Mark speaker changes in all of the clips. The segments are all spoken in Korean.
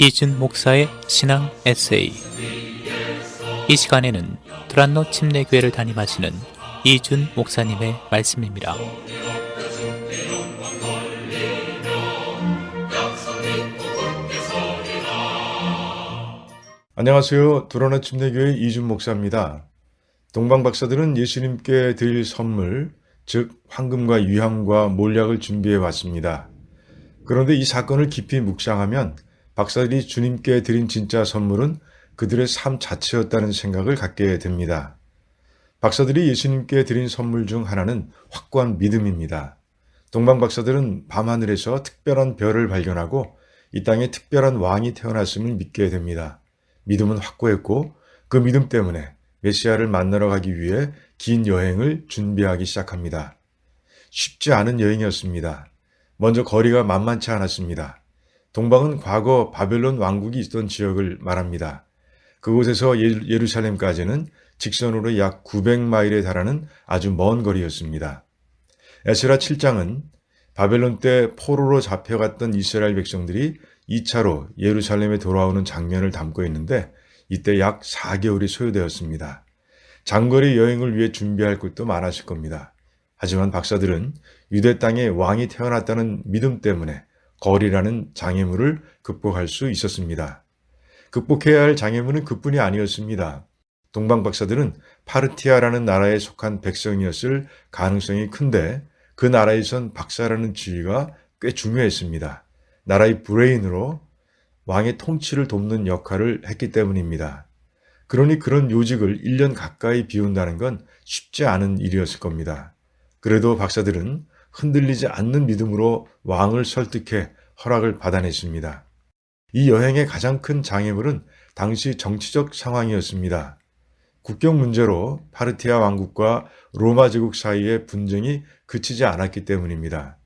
Speaker 1: 이준 목사의 신앙 에세이. 이 시간에는 두란노 침례교회를 담임하시는 이준 목사님의 말씀입니다.
Speaker 2: 안녕하세요. 두란노 침례교회 이준 목사입니다. 동방 박사들은 예수님께 드릴 선물, 즉 황금과 유향과 몰약을 준비해 왔습니다. 그런데 이 사건을 깊이 묵상하면 박사들이 주님께 드린 진짜 선물은 그들의 삶 자체였다는 생각을 갖게 됩니다. 박사들이 예수님께 드린 선물 중 하나는 확고한 믿음입니다. 동방 박사들은 밤하늘에서 특별한 별을 발견하고 이 땅에 특별한 왕이 태어났음을 믿게 됩니다. 믿음은 확고했고 그 믿음 때문에 메시아를 만나러 가기 위해 긴 여행을 준비하기 시작합니다. 쉽지 않은 여행이었습니다. 먼저 거리가 만만치 않았습니다. 동방은 과거 바벨론 왕국이 있던 지역을 말합니다. 그곳에서 예루살렘까지는 직선으로 약 900마일에 달하는 아주 먼 거리였습니다. 에스라 7장은 바벨론 때 포로로 잡혀갔던 이스라엘 백성들이 2차로 예루살렘에 돌아오는 장면을 담고 있는데 이때 약 4개월이 소요되었습니다. 장거리 여행을 위해 준비할 것도 많았을 겁니다. 하지만 박사들은 유대 땅에 왕이 태어났다는 믿음 때문에 거리라는 장애물을 극복할 수 있었습니다. 극복해야 할 장애물은 그뿐이 아니었습니다. 동방 박사들은 파르티아라는 나라에 속한 백성이었을 가능성이 큰데 그 나라에선 박사라는 지위가 꽤 중요했습니다. 나라의 브레인으로 왕의 통치를 돕는 역할을 했기 때문입니다. 그러니 그런 요직을 1년 가까이 비운다는 건 쉽지 않은 일이었을 겁니다. 그래도 박사들은 흔들리지 않는 믿음으로 왕을 설득해 허락을 받아냈습니다. 이 여행의 가장 큰 장애물은 당시 정치적 상황이었습니다. 국경 문제로 파르티아 왕국과 로마 제국 사이의 분쟁이 그치지 않았기 때문입니다.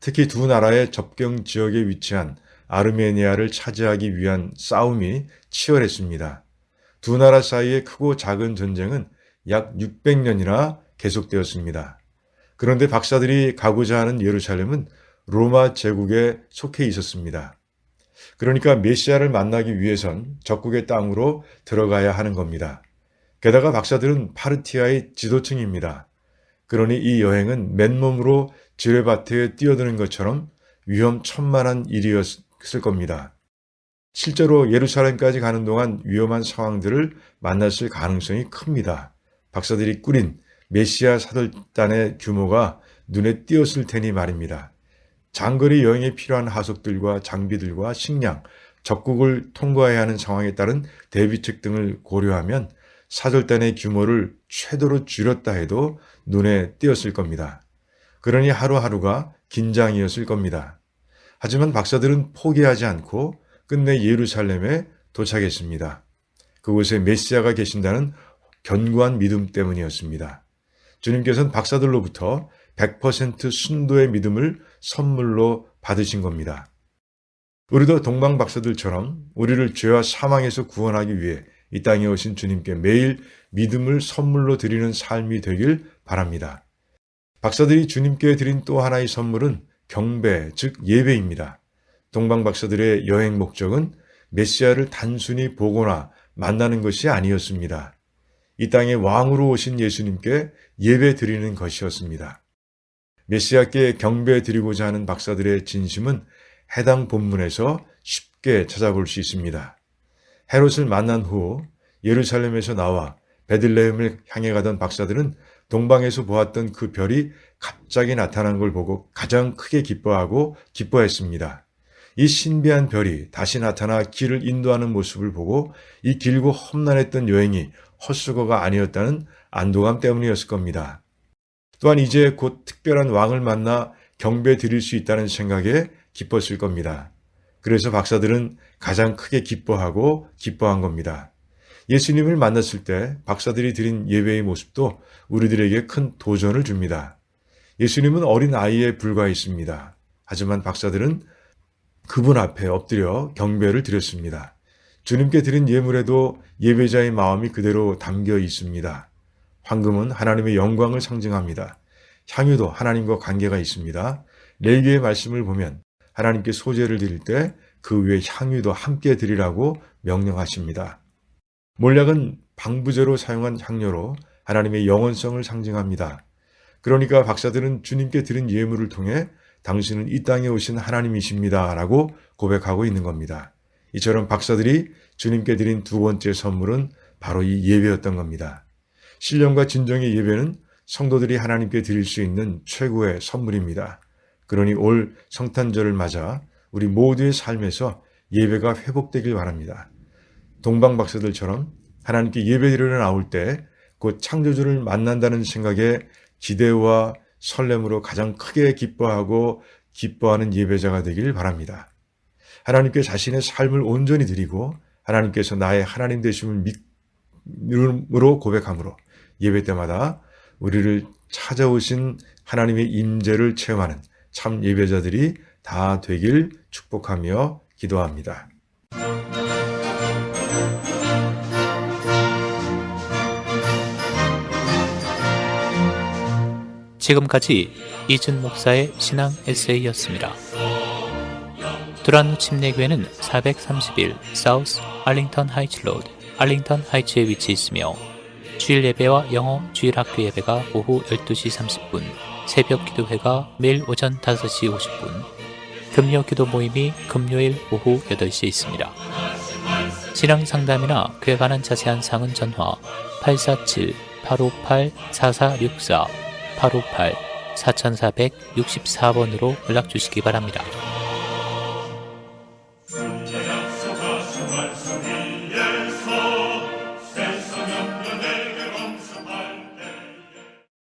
Speaker 2: 특히 두 나라의 접경 지역에 위치한 아르메니아를 차지하기 위한 싸움이 치열했습니다. 두 나라 사이의 크고 작은 전쟁은 약 600년이나 계속되었습니다. 그런데 박사들이 가고자 하는 예루살렘은 로마 제국에 속해 있었습니다. 그러니까 메시아를 만나기 위해선 적국의 땅으로 들어가야 하는 겁니다. 게다가 박사들은 파르티아의 지도층입니다. 그러니 이 여행은 맨몸으로 지뢰밭에 뛰어드는 것처럼 위험천만한 일이었을 겁니다. 실제로 예루살렘까지 가는 동안 위험한 상황들을 만났을 가능성이 큽니다. 박사들이 꾸린 메시아 사절단의 규모가 눈에 띄었을 테니 말입니다. 장거리 여행에 필요한 하석들과 장비들과 식량, 적국을 통과해야 하는 상황에 따른 대비책 등을 고려하면 사절단의 규모를 최대로 줄였다 해도 눈에 띄었을 겁니다. 그러니 하루하루가 긴장이었을 겁니다. 하지만 박사들은 포기하지 않고 끝내 예루살렘에 도착했습니다. 그곳에 메시아가 계신다는 견고한 믿음 때문이었습니다. 주님께서는 박사들로부터 100% 순도의 믿음을 선물로 받으신 겁니다. 우리도 동방 박사들처럼 우리를 죄와 사망에서 구원하기 위해 이 땅에 오신 주님께 매일 믿음을 선물로 드리는 삶이 되길 바랍니다. 박사들이 주님께 드린 또 하나의 선물은 경배, 즉 예배입니다. 동방 박사들의 여행 목적은 메시아를 단순히 보거나 만나는 것이 아니었습니다. 이 땅에 왕으로 오신 예수님께 예배 드리는 것이었습니다. 메시아께 경배 드리고자 하는 박사들의 진심은 해당 본문에서 쉽게 찾아볼 수 있습니다. 헤롯을 만난 후 예루살렘에서 나와 베들레헴을 향해 가던 박사들은 동방에서 보았던 그 별이 갑자기 나타난 걸 보고 가장 크게 기뻐했습니다. 이 신비한 별이 다시 나타나 길을 인도하는 모습을 보고 이 길고 험난했던 여행이 헛수고가 아니었다는 안도감 때문이었을 겁니다. 또한 이제 곧 특별한 왕을 만나 경배 드릴 수 있다는 생각에 기뻤을 겁니다. 그래서 박사들은 가장 크게 기뻐한 겁니다. 예수님을 만났을 때 박사들이 드린 예배의 모습도 우리들에게 큰 도전을 줍니다. 예수님은 어린 아이에 불과했습니다. 하지만 박사들은 그분 앞에 엎드려 경배를 드렸습니다. 주님께 드린 예물에도 예배자의 마음이 그대로 담겨 있습니다. 황금은 하나님의 영광을 상징합니다. 향유도 하나님과 관계가 있습니다. 레위기의 말씀을 보면 하나님께 소제를 드릴 때 그 위에 향유도 함께 드리라고 명령하십니다. 몰약은 방부제로 사용한 향료로 하나님의 영원성을 상징합니다. 그러니까 박사들은 주님께 드린 예물을 통해 당신은 이 땅에 오신 하나님이십니다 라고 고백하고 있는 겁니다. 이처럼 박사들이 주님께 드린 두 번째 선물은 바로 이 예배였던 겁니다. 신령과 진정의 예배는 성도들이 하나님께 드릴 수 있는 최고의 선물입니다. 그러니 올 성탄절을 맞아 우리 모두의 삶에서 예배가 회복되길 바랍니다. 동방 박사들처럼 하나님께 예배드리러 나올 때 곧 창조주를 만난다는 생각에 기대와 설렘으로 가장 크게 기뻐하는 예배자가 되길 바랍니다. 하나님께 자신의 삶을 온전히 드리고 하나님께서 나의 하나님 되심을 믿음으로 고백함으로 예배 때마다 우리를 찾아오신 하나님의 임재를 체험하는 참 예배자들이 다 되길 축복하며 기도합니다.
Speaker 1: 지금까지 이준 목사의 신앙 에세이였습니다. 두란노 침례교회는 431 사우스 알링턴 하이츠 로드, 알링턴 하이츠에 위치해 있으며 주일 예배와 영어 주일 학교 예배가 오후 12시 30분, 새벽 기도회가 매일 오전 5시 50분, 금요 기도 모임이 금요일 오후 8시에 있습니다. 신앙 상담이나 그에 관한 자세한 사항은 전화 847-858-4464, 858-4464번으로 연락 주시기 바랍니다.